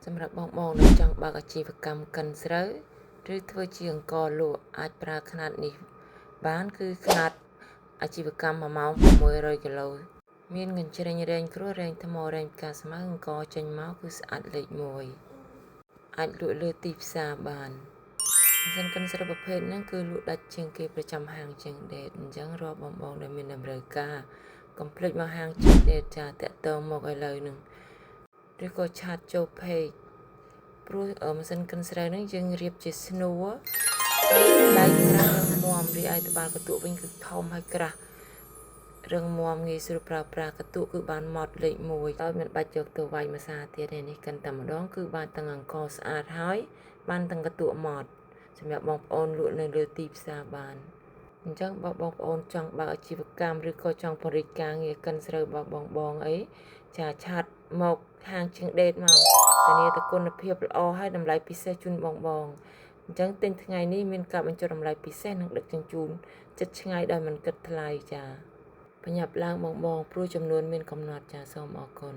សម្រាប់បងនៅចង់បើកអាជីវកម្មកិនស្រូវឬធ្វើជាអង្ករលក់អាចប្រើຂະຫນាតនេះបានគឺຂະຫນាតអាជីវកម្ម1ម៉ោង600គីឡូមានកញ្ជ្រែងរែងគ្រោះរែងថ្មរែងផ្កាស្មៅអង្ករចេញមកគឺស្អាតលេខ1អាចលក់លើទីផ្សារបានម៉ាស៊ីនកិនស្រូវប្រភេទហ្នឹងគឺលក់ដាច់ជាងគេប្រចាំហាងជាងដេតអញ្ចឹងរាល់បងដែលមានតម្រូវការកុំភ្លេចមកហាងជាងដេតចាតាក់ទងមកឥឡូវហ្នឹងឬក៏ឆាតចូល page ព្រោះម៉ាស៊ីនកិនស្រូវហ្នឹងយើងរៀបជាស្នួរដៃក្រាស់រឹងមាំរីឯត្បាល់កន្ទក់វិញគឺធំហើយក្រាស់រឹងមាំងាយស្រួលប្រើប្រាស់កន្ទក់គឺបានម៉ត់លេខ1ដោយមិនបាច់យកទៅវាយម្សាទៀតទេនេះកិនតែម្ដងគឺបានទាំងអង្ករស្អាតហើយបានទាំងកន្ទក់ម៉ត់សម្រាប់បងប្អូនលក់នៅលើទីផ្សារបានអញ្ចឹងបើបងប្អូនចង់បើកអាជីវកម្មឬក៏ចង់បរិយាការងារកិនស្រូវបើបងអីចាឆាតមកហាងជាងដេតមកធានាតែគុណភាពល្អហើយតម្លៃពិសេសជូនបងអញ្ចឹងទិញថ្ងៃនេះមានការបញ្ចុះតម្លៃពិសេសនិងដឹកជញ្ជូនចិត្តឆ្ងាយដោយមិនគិតថ្លៃចាប្រញាប់ឡើងបងព្រោះចំនួនមានកំណត់ចាសូមអរគុណ